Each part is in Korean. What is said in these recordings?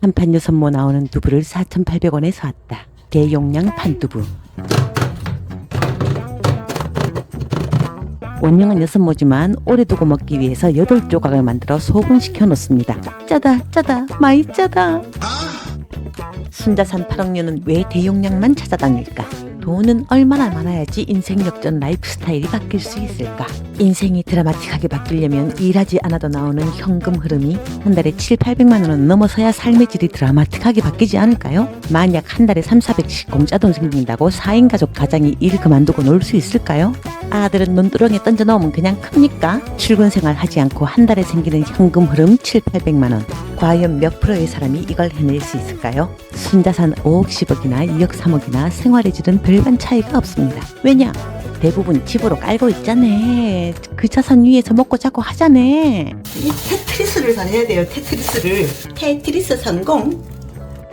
한판 6모 나오는 두부를 4,800원에 사왔다. 대용량 판두부. 원형은 6모지만 오래 두고 먹기 위해서 8조각을 만들어 소분시켜 놓습니다. 짜다 많이 짜다. 순자산 8억류는 왜 대용량만 찾아다닐까? 돈은 얼마나 많아야지 인생 역전 라이프 스타일이 바뀔 수 있을까? 인생이 드라마틱하게 바뀌려면 일하지 않아도 나오는 현금 흐름이 한 달에 7,800만 원은 넘어서야 삶의 질이 드라마틱하게 바뀌지 않을까요? 만약 한 달에 3,400씩 공짜 돈 생긴다고 4인 가족 가장이 일 그만두고 놀 수 있을까요? 아들은 논두렁에 던져 넣으면 그냥 큽니까? 출근 생활 하지 않고 한 달에 생기는 현금 흐름 7,800만 원. 과연 몇 프로의 사람이 이걸 해낼 수 있을까요? 순자산 5억 10억이나 2억 3억이나 생활의 질은 별반 차이가 없습니다. 왜냐? 대부분 집으로 깔고 있잖아. 그 자산 위에서 먹고 자고 하잖아. 이 테트리스를 다녀야 돼요. 테트리스 성공.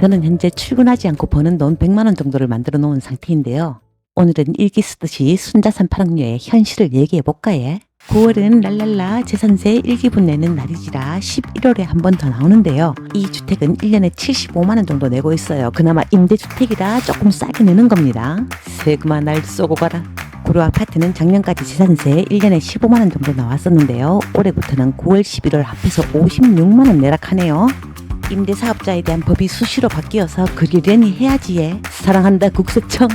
저는 현재 출근하지 않고 버는 돈 100만 원 정도를 만들어 놓은 상태인데요. 오늘은 일기 쓰듯이 순자산 8억류의 현실을 얘기해 볼까 예? 9월은 랄랄라 재산세 일기분 내는 날이지라 11월에 한 번 더 나오는데요. 이 주택은 1년에 75만 원 정도 내고 있어요. 그나마 임대주택이라 조금 싸게 내는 겁니다. 세금아 날 쏘고 가라. 고려 아파트는 작년까지 재산세 1년에 15만 원 정도 나왔었는데요. 올해부터는 9월 11월 합해서 56만 원 내락하네요. 임대사업자에 대한 법이 수시로 바뀌어서 그리려니 해야지 예. 사랑한다 국세청.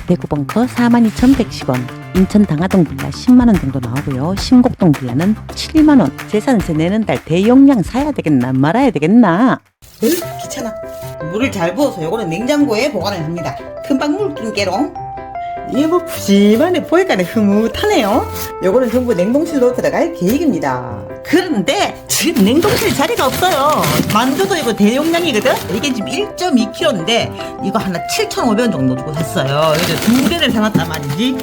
대구 벙커 42,110원, 인천 당하동 빌라 10만원 정도 나오고요. 신곡동 빌라는 7만원. 재산세 내는 달 대용량 사야 되겠나 말아야 되겠나. 귀찮아. 물을 잘 부어서 요거는 냉장고에 보관을 합니다. 금방 물낀 게로. 이게 뭐 푸짐하네. 보니까는 흐뭇하네요. 요거는 전부 냉동실로 들어갈 계획입니다. 그런데 지금 냉동실 자리가 없어요. 만두도 이거 대용량이거든. 이게 지금 1.2kg인데 이거 하나 7,500원 정도 주고 샀어요. 그래서 2개를 사놨단 말이지.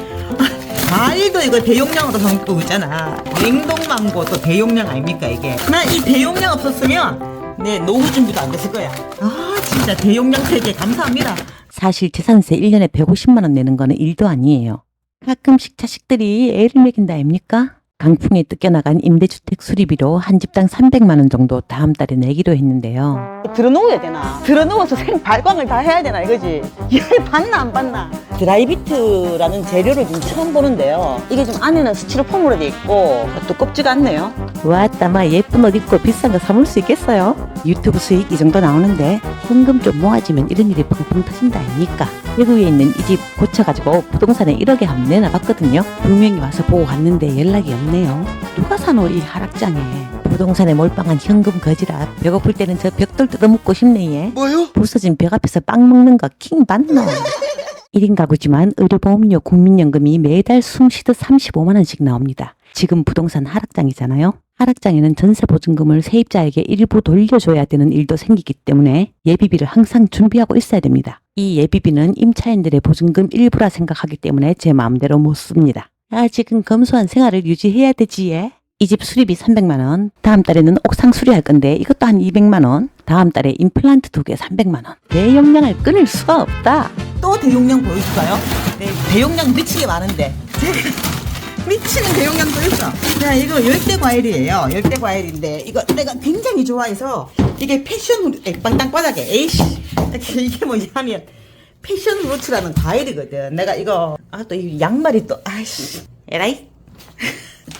과일도 이거 대용량으로 사놓고 있잖아. 냉동망고도 대용량 아닙니까 이게. 나 이 대용량 없었으면 내 노후 준비도 안 됐을 거야. 아 진짜 대용량 세계 감사합니다. 사실 재산세 1년에 150만 원 내는 거는 일도 아니에요. 가끔씩 자식들이 애를 먹인다 아닙니까? 강풍에 뜯겨나간 임대주택 수리비로 한 집당 300만 원 정도 다음 달에 내기로 했는데요. 들어놓아야 되나? 들어놓아서 생발광을 다 해야 되나 이거지? 열 받나 안 받나? 드라이비트라는 재료를 지금 처음 보는데요. 이게 좀 안에는 스티로폼으로 돼 있고 두껍지가 않네요. 와따마 예쁜 옷 입고 비싼 거 사물 수 있겠어요? 유튜브 수익 이 정도 나오는데 현금 좀 모아지면 이런 일이 펑펑 터진다 아닙니까? 외국에 있는 이 집 고쳐가지고 부동산에 1억에 한번 내놔봤거든요. 분명히 와서 보고 갔는데 연락이 없네요. 누가 사노 이 하락장에. 부동산에 몰빵한 현금 거지라 배고플 때는 저 벽돌 뜯어먹고 싶네 얘. 뭐요? 부서진 벽 앞에서 빵 먹는 거 킹 받노. 1인 가구지만 의료보험료 국민연금이 매달 숨쉬듯 35만 원씩 나옵니다. 지금 부동산 하락장이잖아요. 하락장에는 전세보증금을 세입자에게 일부 돌려줘야 되는 일도 생기기 때문에 예비비를 항상 준비하고 있어야 됩니다. 이 예비비는 임차인들의 보증금 일부라 생각하기 때문에 제 마음대로 못 씁니다. 아직은 검소한 생활을 유지해야 되지 예. 이 집 수리비 300만 원, 다음 달에는 옥상 수리할 건데 이것도 한 200만 원, 다음 달에 임플란트 2개 300만 원. 대용량을 끊을 수가 없다. 또 대용량 보여줄까요? 네, 대용량 미치게 많은데 미치는 대용량도 있어. 자, 이거 열대 과일이에요. 열대 과일인데 이거 내가 굉장히 좋아해서 이게 패션 땅바닥에 에이씨 이게 뭐냐면 패션 후르츠라는 과일이거든. 내가 이거 또 이 양말이 또 아이씨 에라이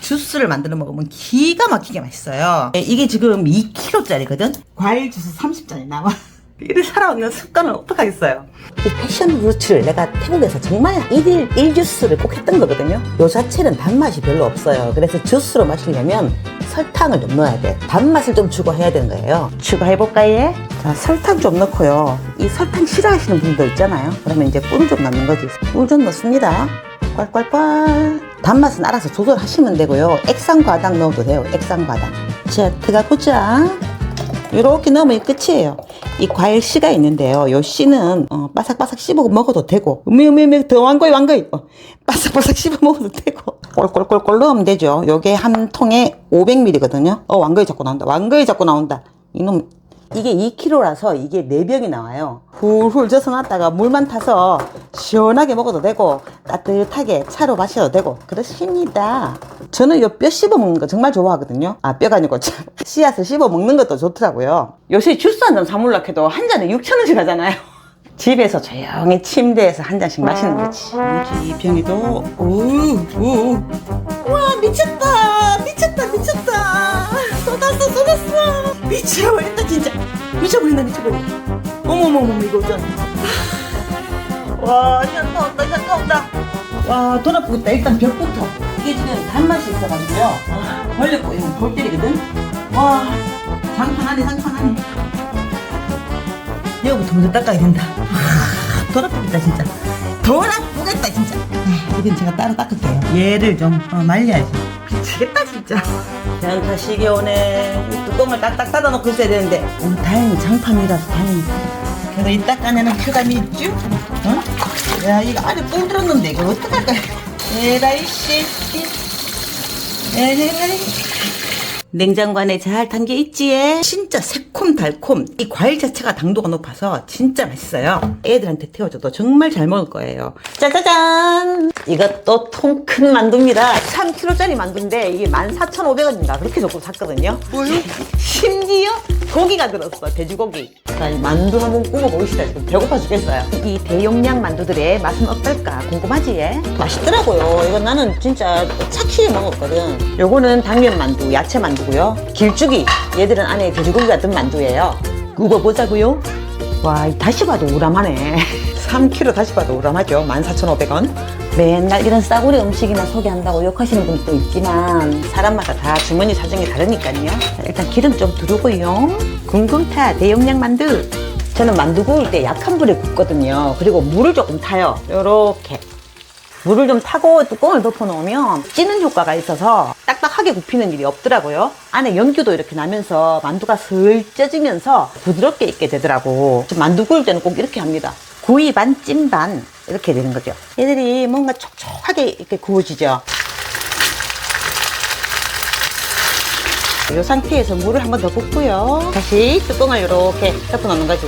주스를 만들어 먹으면 기가 막히게 맛있어요. 이게 지금 2kg짜리거든. 과일 주스 30잔이 나와. 이를 살아오는 습관을 어떡하겠어요. 이 패션 후르츠를 내가 태국에서 정말 1일 1주스를 꼭 했던 거거든요. 요 자체는 단맛이 별로 없어요. 그래서 주스로 마시려면 설탕을 좀 넣어야 돼. 단맛을 좀 추가해야 되는 거예요. 추가해볼까요? 자, 설탕 좀 넣고요. 이 설탕 싫어하시는 분들 있잖아요. 그러면 이제 꿀 좀 넣는 거지. 꿀 좀 넣습니다. 꼴꼴꼴. 단맛은 알아서 조절하시면 되고요. 액상과당 넣어도 돼요. 액상과당. 자, 들어가보자. 이렇게 넣으면 끝이에요. 이 과일 씨가 있는데요. 요 씨는 바삭바삭 씹어 먹어도 되고 더 왕거이 바삭바삭 씹어 먹어도 되고 꼴꼴꼴꼴 넣으면 되죠. 요게 한 통에 500ml거든요. 왕거이 자꾸 나온다. 왕거이 자꾸 나온다. 이놈 이게 2kg라서 이게 4병이 나와요. 훌훌 져서 놨다가 물만 타서 시원하게 먹어도 되고 따뜻하게 차로 마셔도 되고 그렇습니다. 저는 요 뼈 씹어 먹는 거 정말 좋아하거든요. 아, 뼈가 아니고 씨앗을 씹어 먹는 것도 좋더라고요. 요새 주스 한 잔 사물라 해도 한 잔에 6,000원씩 하잖아요. 집에서 조용히 침대에서 한 잔씩 마시는 거지. 이 병이도 오. 와, 미쳤다 쏟았어 미쳐버린다 진짜. 미쳐버린다 어머머머 이거 좀. 와, 이거 온다. 와, 돈 아프겠다. 일단 벽부터. 이게 지금 단맛이 있어가지고요. 벌레 꼬이면 골 때리거든. 와, 장판하네. 여기부터 먼저 닦아야 된다. 돈 아프겠다 진짜. 이건 제가 따로 닦을게요. 얘를 좀 말려야지. 미치겠다 진짜. 연타 시계 오네. 이 뚜껑을 딱딱 닫아놓고 있어야 되는데 다행히 장판이라서 다행히. 그래도 이 닦아내는 쾌감이 있죠? 어? 야, 이거 안에 뿔 들었는데 이걸 어떡할까요? 에라이 씨. 에라이. 냉장고 안에 잘 담겨 있지에. 진짜 새콤달콤. 이 과일 자체가 당도가 높아서 진짜 맛있어요. 애들한테 태워줘도 정말 잘 먹을 거예요. 짜자잔! 이것도 통 큰 만두입니다. 3kg짜리 만두인데 이게 14,500원인가 그렇게 좋고 샀거든요. 뭐요? 심지어 고기가 들었어. 돼지고기. 자, 이 만두 한번 구워보시다. 지금 배고파 죽겠어요. 이 대용량 만두들의 맛은 어떨까 궁금하지? 맛있더라고요. 이건 나는 진짜 착실히 먹었거든. 요거는 당면 만두, 야채 만두고요. 길쭉이, 얘들은 안에 돼지고기가 든 만두예요. 구워보자고요. 와, 다시 봐도 우람하네. 3kg 다시 봐도 우람하죠. 14,500원. 맨날 이런 싸구려 음식이나 소개한다고 욕하시는 분도 있지만 사람마다 다 주머니 사정이 다르니까요. 일단 기름 좀 두르고요. 궁금타 대용량 만두. 저는 만두 구울 때 약한 불에 굽거든요. 그리고 물을 조금 타요. 요렇게 물을 좀 타고 뚜껑을 덮어 놓으면 찌는 효과가 있어서 딱딱하게 굽히는 일이 없더라고요. 안에 연기도 이렇게 나면서 만두가 슬 쪄지면서 부드럽게 익게 되더라고. 만두 구울 때는 꼭 이렇게 합니다. 구이 반, 찜 반 이렇게 되는 거죠. 얘들이 뭔가 촉촉하게 이렇게 구워지죠. 이 상태에서 물을 한 번 더 붓고요. 다시 뚜껑을 이렇게 덮어 놓는 거지.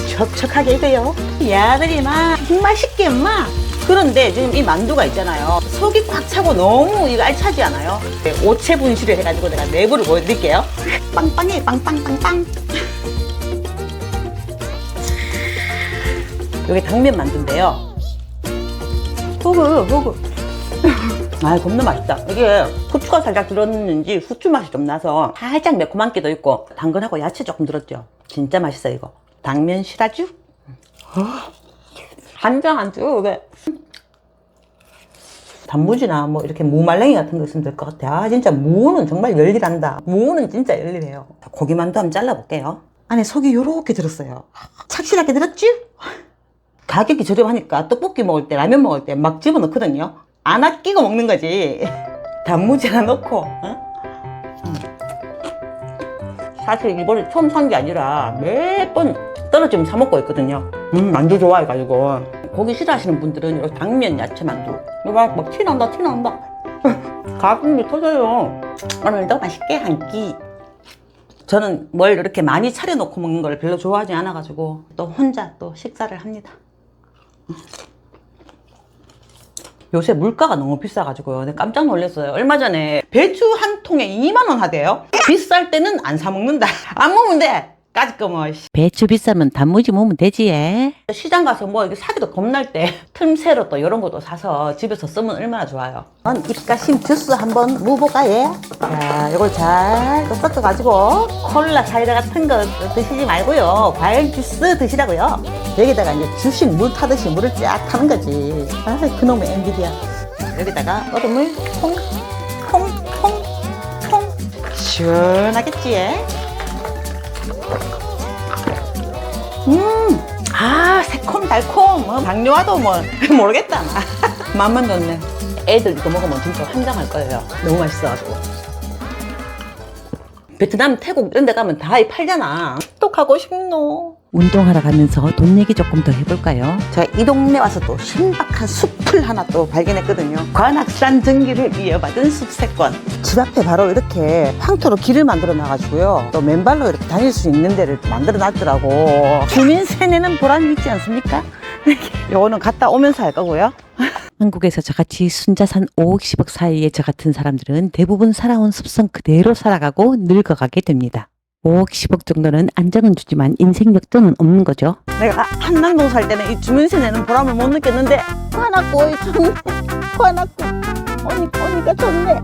촉촉하게 익어요. 야들이 막 맛있게 막. 그런데 지금 이 만두가 있잖아요. 속이 꽉 차고 너무 이거 알차지 않아요? 오체 분실을 해가지고 내가 내부를 보여드릴게요. 빵빵해, 빵빵빵빵. 여기 당면 만두인데요. 호구. 아, 겁나 맛있다. 이게 후추가 살짝 들었는지 후추 맛이 좀 나서 살짝 매콤한 게도 있고 당근하고 야채 조금 들었죠. 진짜 맛있어요 이거. 당면 실화주? 한장 이게 단무지나 뭐 이렇게 무말랭이 같은 거 있으면 될 것 같아. 아, 진짜 무는 정말 열일한다. 무는 진짜 열일해요. 고기만두 한번 잘라볼게요. 안에 속이 요렇게 들었어요. 착실하게 들었지? 가격이 저렴하니까 떡볶이 먹을 때 라면 먹을 때 막 집어넣거든요. 안 아끼고 먹는 거지. 단무지 하나 넣고. 사실 이번에 처음 산 게 아니라 몇 번 떨어지면 사 먹고 있거든요. 만두 좋아해가지고. 고기 싫어하시는 분들은 이렇게 당면 야채 만두. 이거 막 티난다. 가슴이 터져요. 오늘도 맛있게 한 끼. 저는 뭘 이렇게 많이 차려놓고 먹는 걸 별로 좋아하지 않아가지고 또 혼자 또 식사를 합니다. 요새 물가가 너무 비싸가지고요. 내가 깜짝 놀랐어요. 얼마 전에 배추 한 통에 2만 원 하대요. 비쌀 때는 안 사 먹는다. 안 먹으면 돼. 까짓 거 뭐. 배추 비싸면 단무지 먹으면 되지. 시장 가서 뭐 이게 사기도 겁날 때 틈새로 또 이런 것도 사서 집에서 쓰면 얼마나 좋아요. 입가심 주스 한번 무볼까요? 자, 이걸 잘 섞어가지고 콜라 사이다 같은 거 드시지 말고요. 과일 주스 드시라고요. 여기다가 이제 주식 물 타듯이 물을 쫙 타는 거지. 아, 그놈의 엔비디아. 여기다가 얼음을 통 시원하겠지? 아, 새콤달콤. 당뇨와도 뭐 모르겠다. 맘만 뒀네. 애들 이거 먹으면 진짜 환장할 거예요. 너무 맛있어가지고. 베트남, 태국 이런 데 가면 다 팔잖아. 가고 싶노. 운동하러 가면서 돈 내기 조금 더 해볼까요? 제가 이 동네 와서 또 신박한 숲을 하나 또 발견했거든요. 관악산 전기를 이어받은 숲세권. 집 앞에 바로 이렇게 황토로 길을 만들어 놔가지고요. 또 맨발로 이렇게 다닐 수 있는 데를 만들어 놨더라고. 주민 세뇌는 보람이 있지 않습니까? 요거는 갔다 오면서 할 거고요. 한국에서 저같이 순자산 5억 10억 사이에 저 같은 사람들은 대부분 살아온 습성 그대로 살아가고 늙어가게 됩니다. 5억 10억 정도는 안정은 주지만 인생 역전은 없는 거죠. 내가 한남동 살 때는 이 주민 세뇌는 보람을 못 느꼈는데 관악구에 좋네. 관악구 오니까 좋네.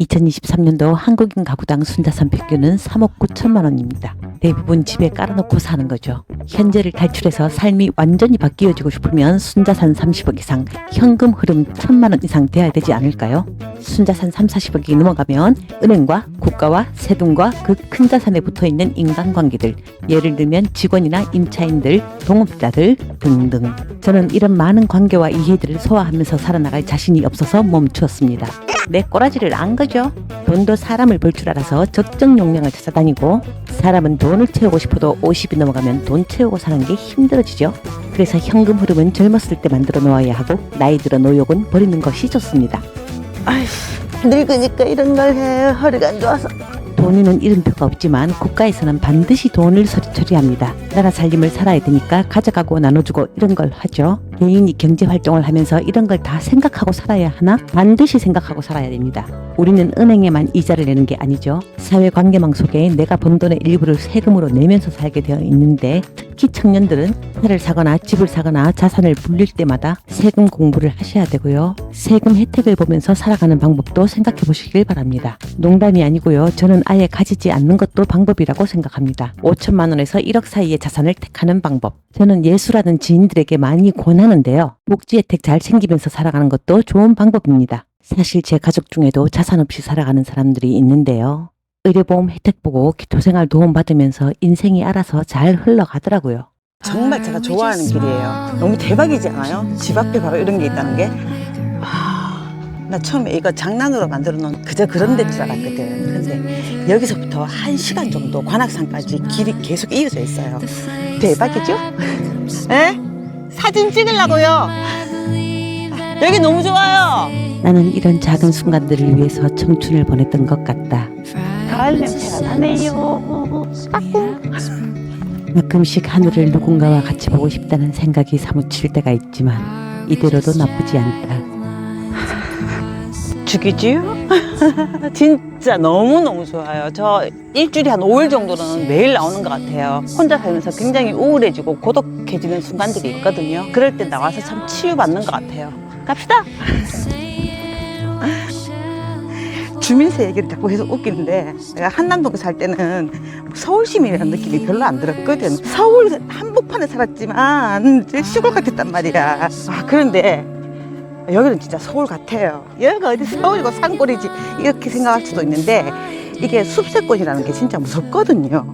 2023년도 한국인 가구당 순자산 평균은 3억 9천만 원입니다. 대부분 집에 깔아놓고 사는 거죠. 현재를 탈출해서 삶이 완전히 바뀌어지고 싶으면 순자산 30억 이상, 현금 흐름 1,000만 원 이상 돼야 되지 않을까요? 순자산 3, 40억이 넘어가면 은행과 국가와 세금과 그 큰 자산에 붙어있는 인간관계들, 예를 들면 직원이나 임차인들, 동업자들 등등. 저는 이런 많은 관계와 이해들을 소화하면서 살아나갈 자신이 없어서 멈추었습니다. 내 꼬라지를 안 거죠. 돈도 사람을 볼 줄 알아서 적정 용량을 찾아다니고, 사람은 돈을 채우고 싶어도 50이 넘어가면 돈 채우고 사는 게 힘들어지죠. 그래서 현금 흐름은 젊었을 때 만들어 놓아야 하고 나이 들어 노역은 버리는 것이 좋습니다. 아이씨, 늙으니까 이런 걸 해. 허리가 안 좋아서. 돈에는 이름표가 없지만 국가에서는 반드시 돈을 처리합니다. 나라 살림을 살아야 되니까 가져가고 나눠주고 이런 걸 하죠. 개인이 경제활동을 하면서 이런 걸 다 생각하고 살아야 하나? 반드시 생각하고 살아야 됩니다. 우리는 은행에만 이자를 내는 게 아니죠. 사회관계망 속에 내가 번 돈의 일부를 세금으로 내면서 살게 되어 있는데, 특히 청년들은 차를 사거나 집을 사거나 자산을 불릴 때마다 세금 공부를 하셔야 되고요. 세금 혜택을 보면서 살아가는 방법도 생각해 보시길 바랍니다. 농담이 아니고요. 저는 아예 가지지 않는 것도 방법이라고 생각합니다. 5천만 원에서 1억 사이의 자산을 택하는 방법. 저는 예수라는 지인들에게 많이 권하는데요. 복지 혜택 잘 챙기면서 살아가는 것도 좋은 방법입니다. 사실 제 가족 중에도 자산 없이 살아가는 사람들이 있는데요. 의료보험 혜택 보고 기초생활 도움 받으면서 인생이 알아서 잘 흘러가더라고요. 정말 제가 좋아하는 길이에요. 너무 대박이지 않아요? 집 앞에 바로 이런 게 있다는 게. 나 처음에 이거 장난으로 만들어 놓은 그저 그런 데인 줄 알았거든. 근데 여기서부터 1시간 정도 관악산까지 길이 계속 이어져 있어요. 대박이죠? 에? 사진 찍으려고요. 여기 너무 좋아요. 나는 이런 작은 순간들을 위해서 청춘을 보냈던 것 같다. 가을 냄새가 나네요. 가끔씩 하늘을 누군가와 같이 보고 싶다는 생각이 사무칠 때가 있지만 이대로도 나쁘지 않다. 죽이지요? 진짜 너무너무 좋아요. 저 일주일에 한 5일 정도는 매일 나오는 것 같아요. 혼자 살면서 굉장히 우울해지고 고독해지는 순간들이 있거든요. 그럴 때 나와서 참 치유받는 것 같아요. 갑시다! 주민세 얘기를 자꾸 해서 웃기는데, 내가 한남동에 살 때는 서울 시민이라는 느낌이 별로 안 들었거든. 서울 한복판에 살았지만 시골 같았단 말이야. 그런데 여기는 진짜 서울 같아요. 여기가 어디 서울이고 산골이지 이렇게 생각할 수도 있는데, 이게 숲세권이라는 게 진짜 무섭거든요.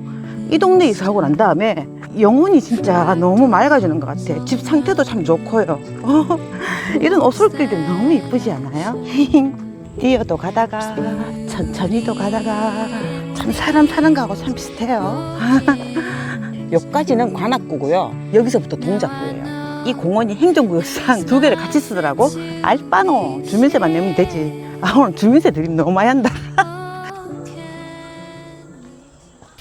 이 동네 이사하고 난 다음에 영혼이 진짜 너무 맑아지는 것 같아. 집 상태도 참 좋고요. 이런 오솔길들 너무 이쁘지 않아요? 뛰어도 가다가 천천히도 가다가 참 사람 사는 거하고 참 비슷해요. 여기까지는 관악구고요. 여기서부터 동작구예요. 이 공원이 행정구역상 2개를 같이 쓰더라고. 알바노 주민세만 내면 되지. 오늘 주민세 드림 너무 많이 한다.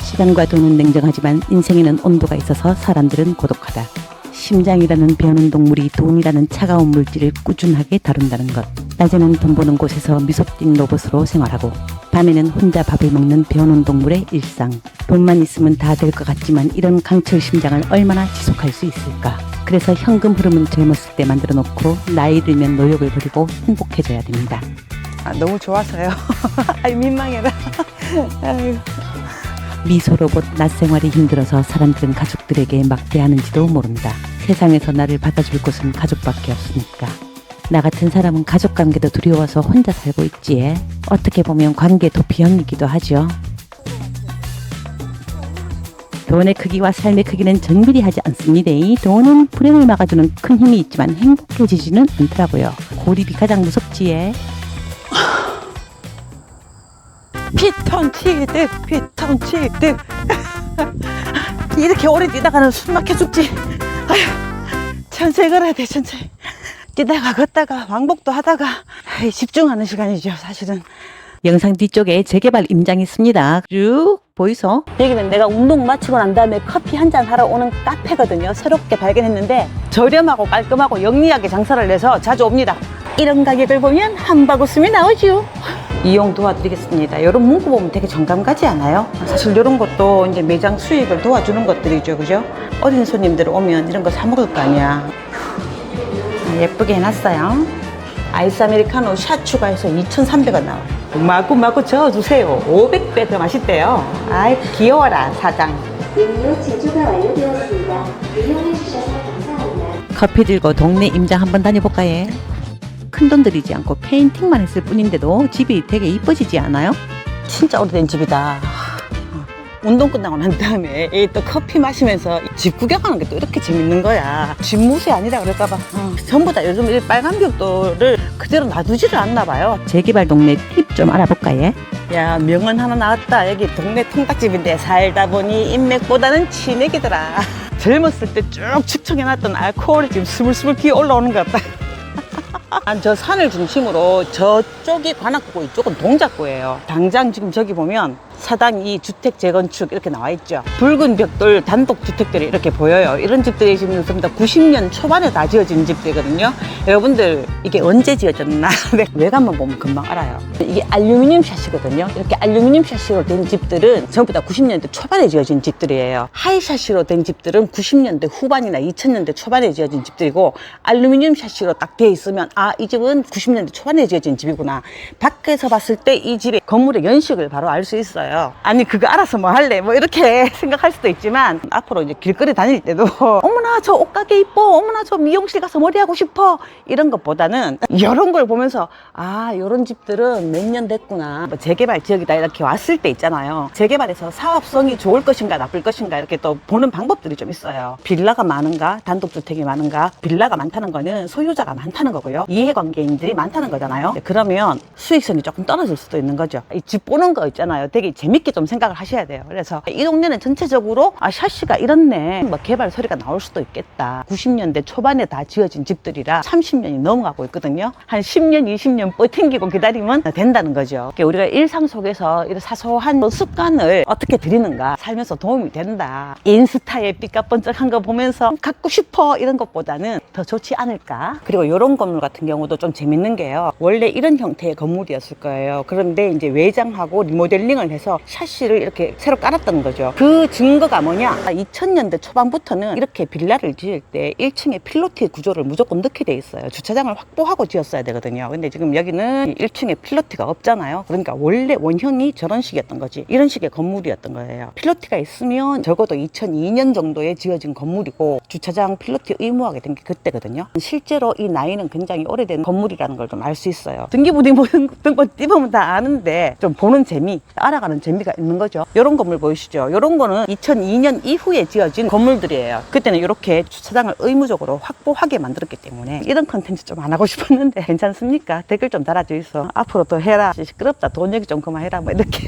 시간과 돈은 냉정하지만 인생에는 온도가 있어서 사람들은 고독하다. 심장이라는 배우는 동물이 돈이라는 차가운 물질을 꾸준하게 다룬다는 것. 낮에는 돈 버는 곳에서 미소띤 로봇으로 생활하고, 밤에는 혼자 밥을 먹는 배우는 동물의 일상. 돈만 있으면 다 될 것 같지만 이런 강철 심장을 얼마나 지속할 수 있을까? 그래서 현금 흐름은 젊었을 때 만들어 놓고 나이 들면 노력을 버리고 행복해져야 됩니다. 너무 좋아서요. 민망해라. 아이고. 미소 로봇 낮 생활이 힘들어서 사람들은 가족들에게 막대하는지도 모른다. 세상에서 나를 받아줄 곳은 가족밖에 없으니까. 나 같은 사람은 가족관계도 두려워서 혼자 살고 있지에. 어떻게 보면 관계 도피형이기도 하죠. 돈의 크기와 삶의 크기는 정비리 하지 않습니다. 돈은 불행을 막아주는 큰 힘이 있지만 행복해지지는 않더라고요. 고립이 가장 무섭지에. 피톤치드 이렇게 오래 뛰다가는 숨 막혀 죽지. 아휴, 천천히 걸어야 돼, 천천히. 뛰다가 걷다가 왕복도 하다가 집중하는 시간이죠, 사실은. 영상 뒤쪽에 재개발 임장이 있습니다. 쭉 보이소? 여기는 내가 운동 마치고 난 다음에 커피 한 잔 하러 오는 카페거든요. 새롭게 발견했는데 저렴하고 깔끔하고 영리하게 장사를 해서 자주 옵니다. 이런 가격을 보면 한박 웃음이 나오죠. 이용 도와드리겠습니다. 이런 문구 보면 되게 정감 가지 않아요? 사실 이런 것도 이제 매장 수익을 도와주는 것들이죠, 그죠? 어린 손님들 오면 이런 거 사 먹을 거 아니야. 예쁘게 해놨어요. 아이스 아메리카노 샷 추가해서 2,300원 나와요. 마구마구 저어주세요. 500배 더 맛있대요. 아이 귀여워라 사장. 음료 제조가 완료되었습니다. 이용해 주셔서 감사합니다. 커피 들고 동네 임장 한번 다녀볼까 해. 큰돈 들이지 않고 페인팅만 했을 뿐인데도 집이 되게 이뻐지지 않아요? 진짜 오래된 집이다. 운동 끝나고 난 다음에 또 커피 마시면서 집 구경하는 게 또 이렇게 재밌는 거야. 집무새 아니라 그럴까봐. 전부 다 요즘 이 빨간 벽돌을 그대로 놔두지를 않나 봐요. 재개발 동네 팁 좀 알아볼까 해. 야, 명언 하나 나왔다. 여기 동네 통닭집인데 살다 보니 인맥보다는 치맥이더라. 젊었을 때 쭉 축적해놨던 알코올이 지금 스물스물 기어 올라오는 것 같다. 저 산을 중심으로 저쪽이 관악구고 이쪽은 동작구예요. 당장 지금 저기 보면 사당 2 주택 재건축 이렇게 나와 있죠. 붉은 벽돌 단독 주택들이 이렇게 보여요. 이런 집들이 지금 전부 다 90년 초반에 다 지어진 집들이거든요. 여러분들 이게 언제 지어졌나 외관만 보면 금방 알아요. 이게 알루미늄 샤시거든요. 이렇게 알루미늄 샤시로 된 집들은 전부 다 90년대 초반에 지어진 집들이에요. 하이 샤시로 된 집들은 90년대 후반이나 2000년대 초반에 지어진 집들이고, 알루미늄 샤시로 딱 돼 있으면 이 집은 90년대 초반에 지어진 집이구나. 밖에서 봤을 때 이 집의 건물의 연식을 바로 알 수 있어요. 아니 그거 알아서 뭐 할래 뭐 이렇게 생각할 수도 있지만, 앞으로 이제 길거리 다닐 때도 어머나 저 옷가게 이뻐, 어머나 저 미용실 가서 머리 하고 싶어, 이런 것보다는 이런 걸 보면서 이런 집들은 몇 년 됐구나, 뭐 재개발 지역이다 이렇게 왔을 때 있잖아요. 재개발에서 사업성이 좋을 것인가 나쁠 것인가 이렇게 또 보는 방법들이 좀 있어요. 빌라가 많은가 단독주택이 많은가. 빌라가 많다는 거는 소유자가 많다는 거고요, 이해관계인들이 많다는 거잖아요. 그러면 수익성이 조금 떨어질 수도 있는 거죠. 이 집 보는 거 있잖아요. 되게 재밌게 좀 생각을 하셔야 돼요. 그래서 이 동네는 전체적으로 샤시가 이렇네, 뭐 개발 소리가 나올 수도 있겠다. 90년대 초반에 다 지어진 집들이라 30년이 넘어가고 있거든요. 한 10년 20년 버팅기고 기다리면 된다는 거죠. 우리가 일상 속에서 이런 사소한 습관을 어떻게 들이는가, 살면서 도움이 된다. 인스타에 삐까번쩍한 거 보면서 갖고 싶어 이런 것보다는 더 좋지 않을까. 그리고 이런 건물 같은 경우도 좀 재밌는 게요, 원래 이런 형태의 건물이었을 거예요. 그런데 이제 외장하고 리모델링을 해서 샤시를 이렇게 새로 깔았던 거죠. 그 증거가 뭐냐, 2000년대 초반부터는 이렇게 빌라를 지을 때 1층에 필로티 구조를 무조건 넣게 돼 있어요. 주차장을 확보하고 지었어야 되거든요. 근데 지금 여기는 1층에 필로티가 없잖아요. 그러니까 원래 원형이 저런 식이었던 거지, 이런 식의 건물이었던 거예요. 필로티가 있으면 적어도 2002년 정도에 지어진 건물이고, 주차장 필로티 의무화가 된 게 그때거든요. 실제로 이 나이는 굉장히 오래된 건물이라는 걸 좀 알 수 있어요. 등기부등본 띄우면 다 아는데 좀 보는 재미, 알아가는 재미가 있는 거죠. 이런 건물 보이시죠? 이런 거는 2002년 이후에 지어진 건물들이에요. 그때는 이렇게 주차장을 의무적으로 확보하게 만들었기 때문에 이런 컨텐츠 좀 안 하고 싶었는데 괜찮습니까? 댓글 좀 달아주이소. 앞으로 또 해라, 시끄럽다, 돈 얘기 좀 그만해라, 뭐 이렇게.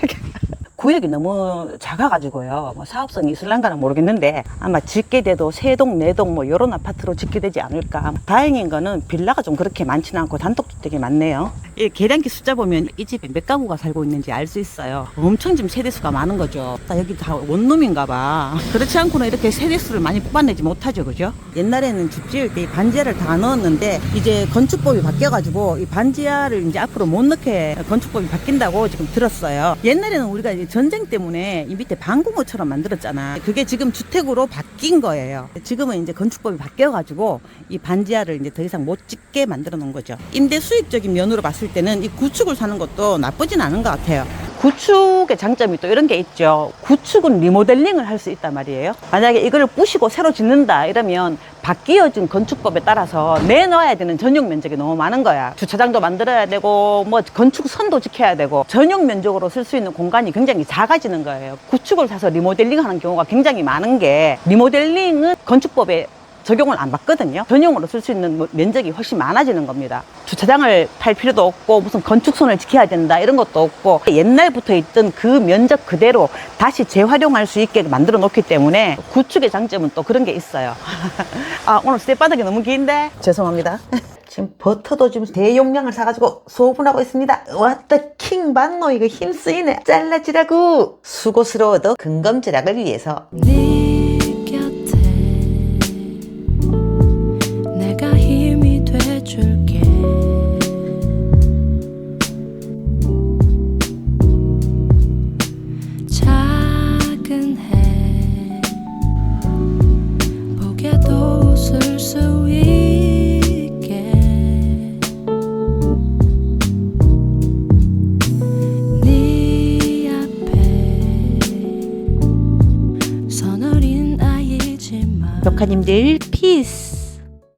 구역이 너무 작아가지고요, 뭐 사업성이 있을란가는 모르겠는데 아마 짓게 돼도 3동, 4동 뭐 이런 아파트로 짓게 되지 않을까. 다행인 거는 빌라가 좀 그렇게 많지는 않고 단독주택이 많네요. 이 계량기 숫자 보면 이 집에 몇 가구가 살고 있는지 알 수 있어요. 엄청 지금 세대수가 많은 거죠. 여기 다 원룸인가 봐. 그렇지 않고는 이렇게 세대수를 많이 뽑아내지 못하죠, 그죠? 옛날에는 집 지을 때 이 반지하를 다 넣었는데 이제 건축법이 바뀌어가지고 이 반지하를 이제 앞으로 못 넣게 건축법이 바뀐다고 지금 들었어요. 옛날에는 우리가 이제 전쟁 때문에 이 밑에 방공호처럼 만들었잖아. 그게 지금 주택으로 바뀐 거예요. 지금은 이제 건축법이 바뀌어가지고 이 반지하를 이제 더 이상 못 짓게 만들어 놓은 거죠. 임대 수익적인 면으로 봤을 때는 이 구축을 사는 것도 나쁘진 않은 것 같아요. 구축의 장점이 또 이런 게 있죠. 구축은 리모델링을 할 수 있단 말이에요. 만약에 이걸 부시고 새로 짓는다 이러면 바뀌어진 건축법에 따라서 내놔야 되는 전용 면적이 너무 많은 거야. 주차장도 만들어야 되고 뭐 건축선도 지켜야 되고 전용 면적으로 쓸 수 있는 공간이 굉장히 작아지는 거예요. 구축을 사서 리모델링 하는 경우가 굉장히 많은 게, 리모델링은 건축법에 적용을 안 받거든요. 전용으로 쓸 수 있는 면적이 훨씬 많아지는 겁니다. 주차장을 팔 필요도 없고 무슨 건축선을 지켜야 된다 이런 것도 없고 옛날부터 있던 그 면적 그대로 다시 재활용할 수 있게 만들어 놓기 때문에 구축의 장점은 또 그런 게 있어요. 아, 오늘 쇳바닥이 너무 긴데 죄송합니다. 지금 버터도 지금 대용량을 사가지고 소분하고 있습니다. 왔다 킹 봤노. 이거 힘쓰이네. 잘라지라고. 수고스러워도 근검절약을 위해서. 네 곁에 내가 힘이 돼줄게. 작은 해 보게도 웃을 수 있게. 네 앞에 선 어린 아이지만 조카님들 피스.